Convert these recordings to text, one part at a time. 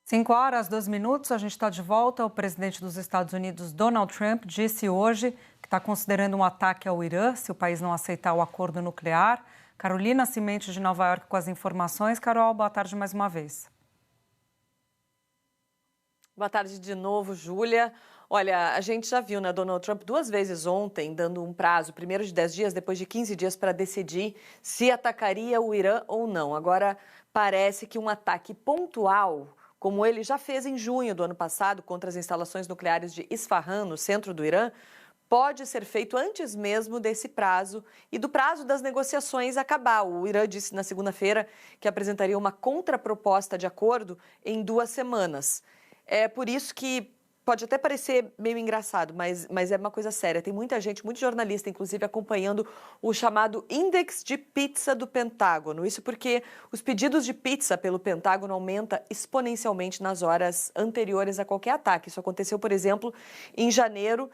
5h02, a gente está de volta. O presidente dos Estados Unidos, Donald Trump, disse hoje que está considerando um ataque ao Irã se o país não aceitar o acordo nuclear. Carolina Cimenti, de Nova York, com as informações. Carol, boa tarde mais uma vez. Boa tarde de novo, Júlia. Olha, a gente já viu, né, Donald Trump 2 vezes ontem, dando um prazo, primeiro de 10 dias, depois de 15 dias, para decidir se atacaria o Irã ou não. Agora, parece que um ataque pontual, como ele já fez em junho do ano passado contra as instalações nucleares de Isfahan, no centro do Irã, pode ser feito antes mesmo desse prazo e do prazo das negociações acabar. O Irã disse na segunda-feira que apresentaria uma contraproposta de acordo em 2 semanas. É por isso que pode até parecer meio engraçado, mas é uma coisa séria. Tem muita gente, muito jornalista, inclusive, acompanhando o chamado Índex de Pizza do Pentágono. Isso porque os pedidos de pizza pelo Pentágono aumentam exponencialmente nas horas anteriores a qualquer ataque. Isso aconteceu, por exemplo, em janeiro,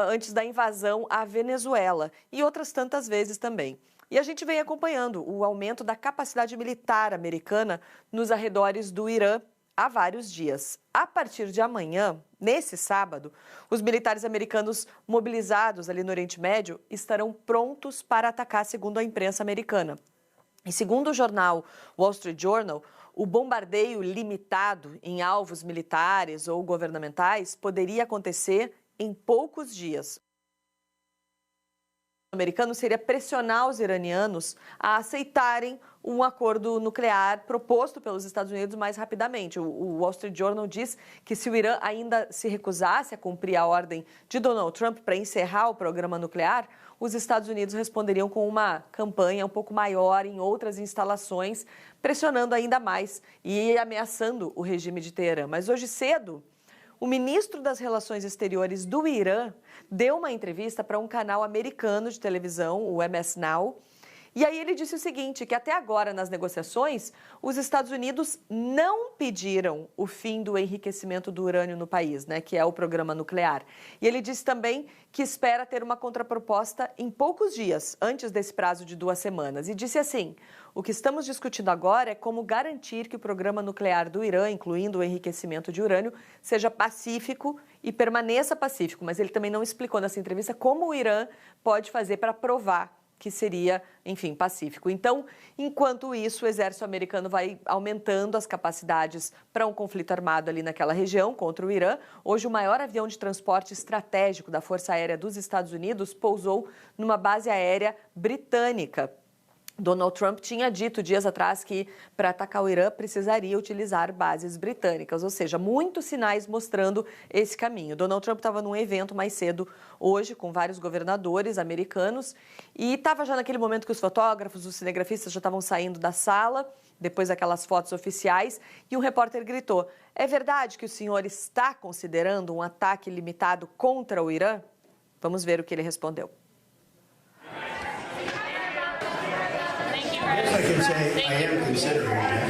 antes da invasão à Venezuela, e outras tantas vezes também. E a gente vem acompanhando o aumento da capacidade militar americana nos arredores do Irã há vários dias. A partir de amanhã, nesse sábado, os militares americanos mobilizados ali no Oriente Médio estarão prontos para atacar, segundo a imprensa americana. E segundo o jornal Wall Street Journal, o bombardeio limitado em alvos militares ou governamentais poderia acontecer em poucos dias. O americano seria pressionar os iranianos a aceitarem um acordo nuclear proposto pelos Estados Unidos mais rapidamente. O Wall Street Journal diz que se o Irã ainda se recusasse a cumprir a ordem de Donald Trump para encerrar o programa nuclear, os Estados Unidos responderiam com uma campanha um pouco maior em outras instalações, pressionando ainda mais e ameaçando o regime de Teherã. Mas hoje cedo, o ministro das Relações Exteriores do Irã deu uma entrevista para um canal americano de televisão, o MS Now, e aí ele disse o seguinte, que até agora nas negociações, os Estados Unidos não pediram o fim do enriquecimento do urânio no país, né, que é o programa nuclear. E ele disse também que espera ter uma contraproposta em poucos dias, antes desse prazo de 2 semanas. E disse assim, o que estamos discutindo agora é como garantir que o programa nuclear do Irã, incluindo o enriquecimento de urânio, seja pacífico e permaneça pacífico. Mas ele também não explicou nessa entrevista como o Irã pode fazer para provar que seria, enfim, pacífico. Então, enquanto isso, o exército americano vai aumentando as capacidades para um conflito armado ali naquela região contra o Irã. Hoje, o maior avião de transporte estratégico da Força Aérea dos Estados Unidos pousou numa base aérea britânica. Donald Trump tinha dito dias atrás que para atacar o Irã precisaria utilizar bases britânicas, ou seja, muitos sinais mostrando esse caminho. Donald Trump estava num evento mais cedo hoje com vários governadores americanos e estava já naquele momento que os fotógrafos, os cinegrafistas já estavam saindo da sala, depois daquelas fotos oficiais, e um repórter gritou, é verdade que o senhor está considerando um ataque limitado contra o Irã? Vamos ver o que ele respondeu. I can say I am considering it.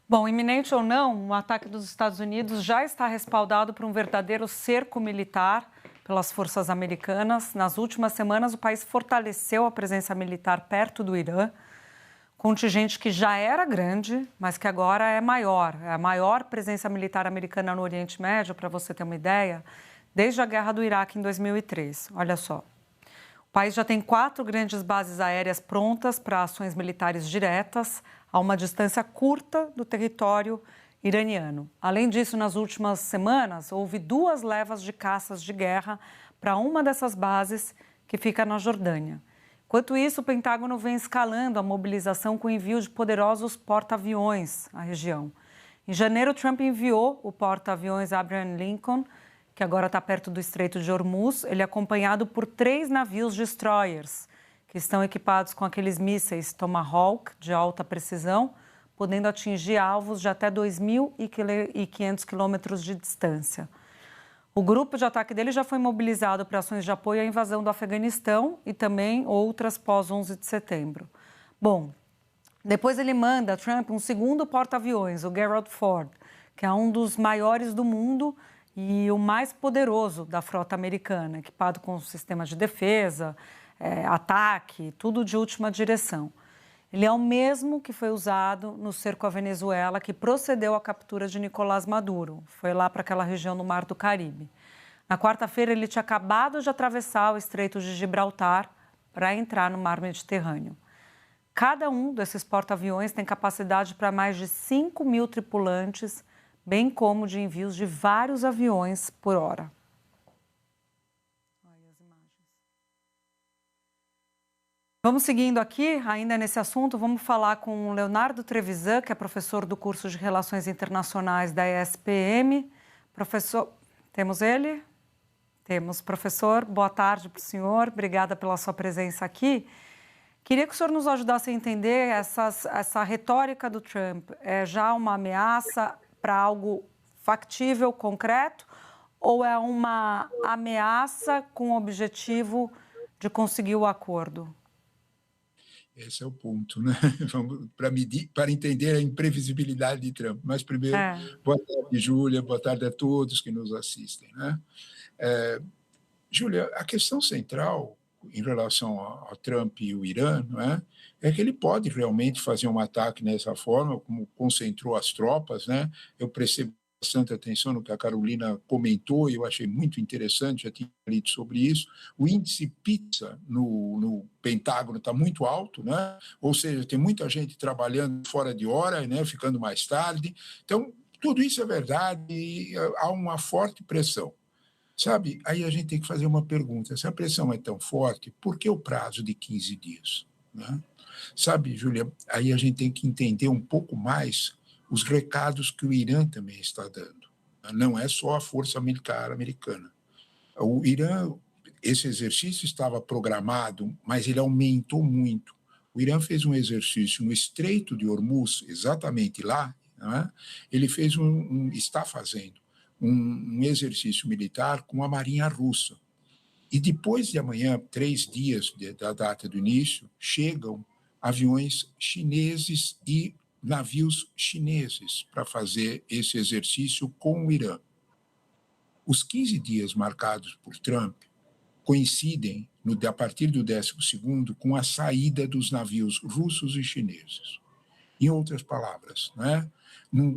Bom, iminente ou não, o ataque dos Estados Unidos já está respaldado por um verdadeiro cerco militar pelas forças americanas. Nas últimas semanas, o país fortaleceu a presença militar perto do Irã, contingente que já era grande, mas que agora é maior. É a maior presença militar americana no Oriente Médio, para você ter uma ideia, desde a Guerra do Iraque em 2003. Olha só. O país já tem 4 grandes bases aéreas prontas para ações militares diretas, a uma distância curta do território iraniano. Além disso, nas últimas semanas, houve 2 levas de caças de guerra para uma dessas bases, que fica na Jordânia. Enquanto isso, o Pentágono vem escalando a mobilização com o envio de poderosos porta-aviões à região. Em janeiro, Trump enviou o porta-aviões Abraham Lincoln, que agora está perto do Estreito de Hormuz. Ele é acompanhado por 3 navios destroyers, que estão equipados com aqueles mísseis Tomahawk de alta precisão, podendo atingir alvos de até 2.500 quilômetros de distância. O grupo de ataque dele já foi mobilizado para ações de apoio à invasão do Afeganistão e também outras pós-11 de setembro. Bom, depois ele manda, Trump, um segundo porta-aviões, o Gerald Ford, que é um dos maiores do mundo e o mais poderoso da frota americana, equipado com sistemas de defesa, ataque, tudo de última direção. Ele é o mesmo que foi usado no cerco à Venezuela, que procedeu à captura de Nicolás Maduro. Foi lá para aquela região do Mar do Caribe. Na quarta-feira, ele tinha acabado de atravessar o Estreito de Gibraltar para entrar no Mar Mediterrâneo. Cada um desses porta-aviões tem capacidade para mais de 5.000 tripulantes, bem como de envios de vários aviões por hora. Olha as imagens. Vamos seguindo aqui, ainda nesse assunto, vamos falar com o Leonardo Trevisan, que é professor do curso de Relações Internacionais da ESPM. Professor, temos ele? Temos, professor. Boa tarde para o senhor, obrigada pela sua presença aqui. Queria que o senhor nos ajudasse a entender essa retórica do Trump. É já uma ameaça para algo factível, concreto, ou é uma ameaça com o objetivo de conseguir o acordo? Esse é o ponto, né? Para entender a imprevisibilidade de Trump. Mas primeiro, boa tarde, Júlia, boa tarde a todos que nos assistem, né? Júlia, a questão central em relação ao Trump e o Irã, não é que ele pode realmente fazer um ataque dessa forma, como concentrou as tropas, né? Eu percebo bastante atenção no que a Carolina comentou, e eu achei muito interessante, já tinha lido sobre isso. O índice PISA no Pentágono está muito alto, né? Ou seja, tem muita gente trabalhando fora de hora, né? Ficando mais tarde. Então, tudo isso é verdade e há uma forte pressão. Sabe, aí a gente tem que fazer uma pergunta. Se a pressão é tão forte, por que o prazo de 15 dias? Né? Sabe, Júlia, aí a gente tem que entender um pouco mais os recados que o Irã também está dando. Não é só a força militar americana. O Irã, esse exercício estava programado, mas ele aumentou muito. O Irã fez um exercício no Estreito de Hormuz, exatamente lá, né? Ele fez está fazendo um exercício militar com a Marinha Russa. E depois de amanhã, 3 dias da data do início, chegam aviões chineses e navios chineses para fazer esse exercício com o Irã. Os 15 dias marcados por Trump coincidem, a partir do 12º, com a saída dos navios russos e chineses. Em outras palavras, né?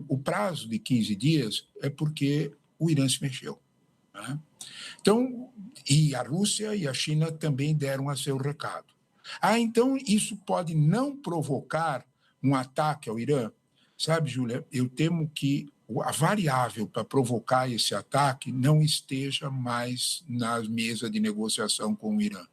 O prazo de 15 dias é porque o Irã se mexeu. Né? Então, e a Rússia e a China também deram a seu recado. Então isso pode não provocar um ataque ao Irã? Sabe, Júlia, eu temo que a variável para provocar esse ataque não esteja mais na mesa de negociação com o Irã,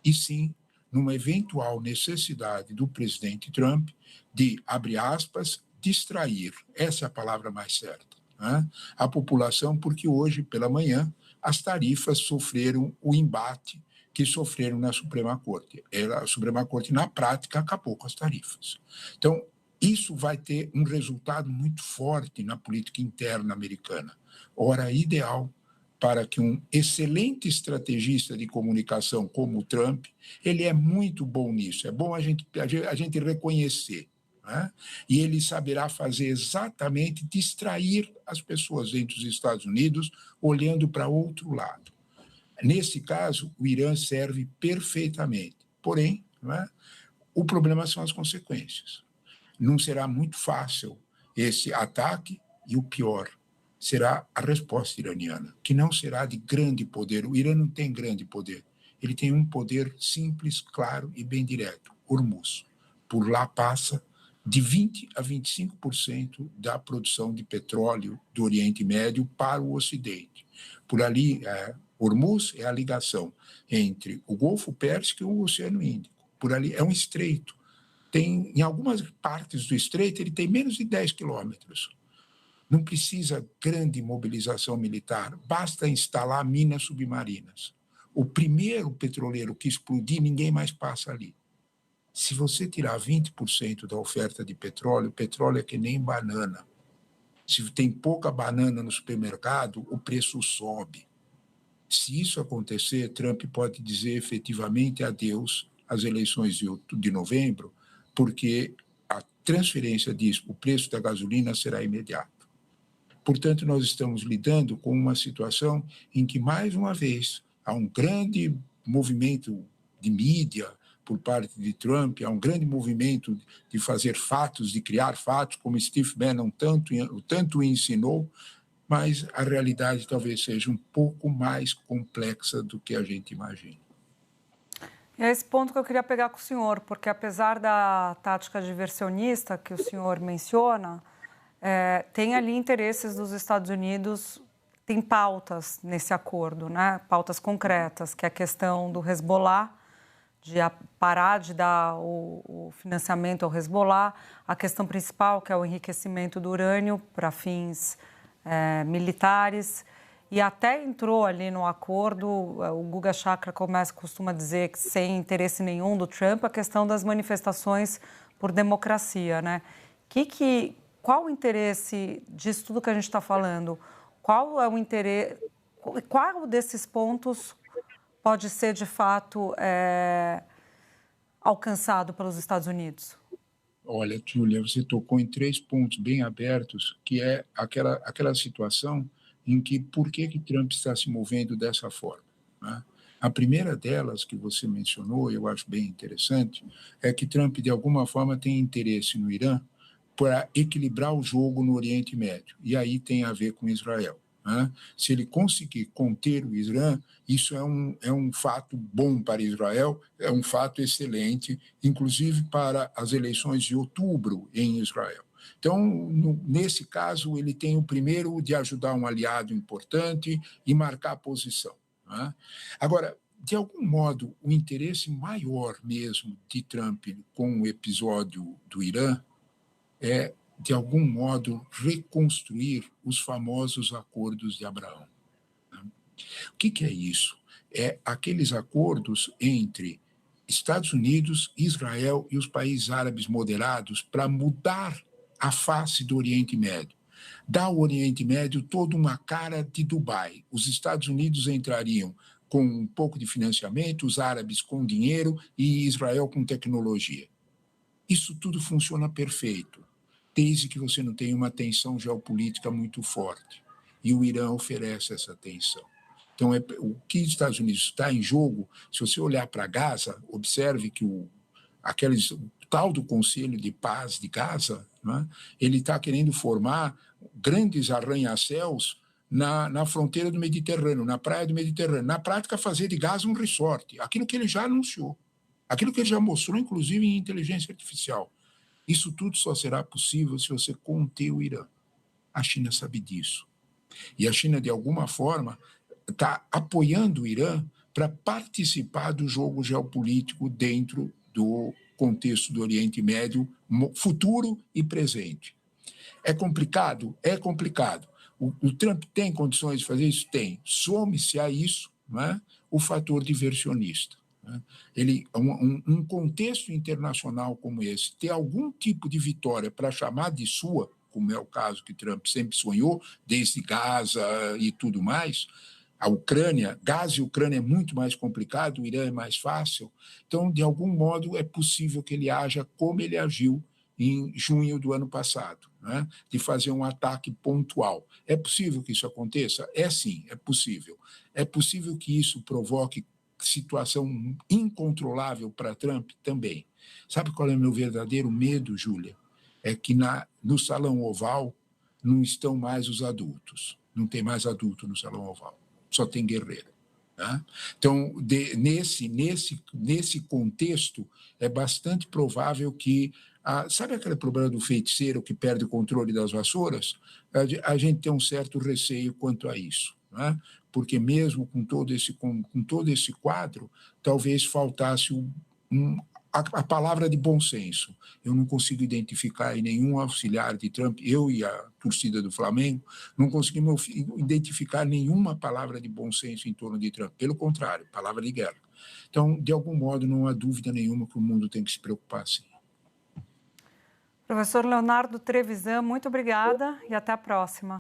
e sim numa eventual necessidade do presidente Trump de, abre aspas, distrair, essa é a palavra mais certa, né? A população, porque hoje, pela manhã, as tarifas sofreram o embate que sofreram na Suprema Corte. A Suprema Corte, na prática, acabou com as tarifas. Então, isso vai ter um resultado muito forte na política interna americana. Hora ideal para que um excelente estrategista de comunicação como o Trump, ele é muito bom nisso, é bom a gente reconhecer, né? E ele saberá fazer exatamente, distrair as pessoas dentro dos Estados Unidos, olhando para outro lado. Nesse caso, o Irã serve perfeitamente, porém, né, o problema são as consequências. Não será muito fácil esse ataque e o pior, será a resposta iraniana, que não será de grande poder. O Irã não tem grande poder. Ele tem um poder simples, claro e bem direto, Hormuz. Por lá passa de 20% a 25% da produção de petróleo do Oriente Médio para o Ocidente. Por ali, Hormuz é a ligação entre o Golfo Pérsico e o Oceano Índico. Por ali é um estreito. Em algumas partes do estreito, ele tem menos de 10 quilômetros. Não precisa grande mobilização militar, basta instalar minas submarinas. O primeiro petroleiro que explodir, ninguém mais passa ali. Se você tirar 20% da oferta de petróleo, o petróleo é que nem banana. Se tem pouca banana no supermercado, o preço sobe. Se isso acontecer, Trump pode dizer efetivamente adeus às eleições de novembro, porque a transferência disso, o preço da gasolina será imediato. Portanto, nós estamos lidando com uma situação em que, mais uma vez, há um grande movimento de mídia por parte de Trump, há um grande movimento de fazer fatos, de criar fatos, como Steve Bannon tanto ensinou, mas a realidade talvez seja um pouco mais complexa do que a gente imagina. E é esse ponto que eu queria pegar com o senhor, porque apesar da tática diversionista que o senhor menciona, tem ali interesses dos Estados Unidos, tem pautas nesse acordo, né? Pautas concretas, que é a questão do Hezbollah, de parar de dar o financiamento ao Hezbollah, a questão principal, que é o enriquecimento do urânio para fins militares, e até entrou ali no acordo, o Guga Chakra costuma dizer que sem interesse nenhum do Trump, a questão das manifestações por democracia, né? Qual o interesse disso tudo que a gente está falando? Qual é o interesse? Qual desses pontos pode ser, de fato, alcançado pelos Estados Unidos? Olha, Júlia, você tocou em 3 pontos bem abertos, que é aquela situação em que por que Trump está se movendo dessa forma, né? A primeira delas que você mencionou, eu acho bem interessante, é que Trump, de alguma forma, tem interesse no Irã para equilibrar o jogo no Oriente Médio, e aí tem a ver com Israel, né? Se ele conseguir conter o Irã, isso é um fato bom para Israel, é um fato excelente, inclusive para as eleições de outubro em Israel. Então, nesse caso, ele tem o primeiro de ajudar um aliado importante e marcar a posição, né? Agora, de algum modo, o interesse maior mesmo de Trump com o episódio do Irã é, de algum modo, reconstruir os famosos acordos de Abraão. O que é isso? É aqueles acordos entre Estados Unidos, Israel e os países árabes moderados para mudar a face do Oriente Médio. Dar ao Oriente Médio toda uma cara de Dubai. Os Estados Unidos entrariam com um pouco de financiamento, os árabes com dinheiro e Israel com tecnologia. Isso tudo funciona perfeito, desde que você não tenha uma tensão geopolítica muito forte. E o Irã oferece essa tensão. Então, o que os Estados Unidos está em jogo, se você olhar para Gaza, observe que o tal do Conselho de Paz de Gaza, né, ele está querendo formar grandes arranha-céus na fronteira do Mediterrâneo, na praia do Mediterrâneo. Na prática, fazer de Gaza um resort, aquilo que ele já anunciou, aquilo que ele já mostrou, inclusive, em inteligência artificial. Isso tudo só será possível se você conter o Irã. A China sabe disso. E a China, de alguma forma, está apoiando o Irã para participar do jogo geopolítico dentro do contexto do Oriente Médio, futuro e presente. É complicado? É complicado. O Trump tem condições de fazer isso? Tem. Some-se a isso, não é, o fator diversionista. Um contexto internacional como esse, ter algum tipo de vitória para chamar de sua, como é o caso que Trump sempre sonhou, desde Gaza e tudo mais, a Ucrânia, Gaza e Ucrânia é muito mais complicado, o Irã é mais fácil, então, de algum modo, é possível que ele haja como ele agiu em junho do ano passado, né? De fazer um ataque pontual. É possível que isso aconteça? É sim, é possível. É possível que isso provoque situação incontrolável para Trump também. Sabe qual é o meu verdadeiro medo, Júlia? É que no Salão Oval não estão mais os adultos. Não tem mais adulto no Salão Oval. Só tem guerreiro. Né? Então, nesse contexto, é bastante provável que... sabe aquele problema do feiticeiro que perde o controle das vassouras? A gente tem um certo receio quanto a isso, né? Porque mesmo com todo esse quadro, talvez faltasse a palavra de bom senso. Eu não consigo identificar em nenhum auxiliar de Trump, eu e a torcida do Flamengo, não conseguimos identificar nenhuma palavra de bom senso em torno de Trump. Pelo contrário, palavra de guerra. Então, de algum modo, não há dúvida nenhuma que o mundo tem que se preocupar, sim. Professor Leonardo Trevisan, muito obrigada e até a próxima.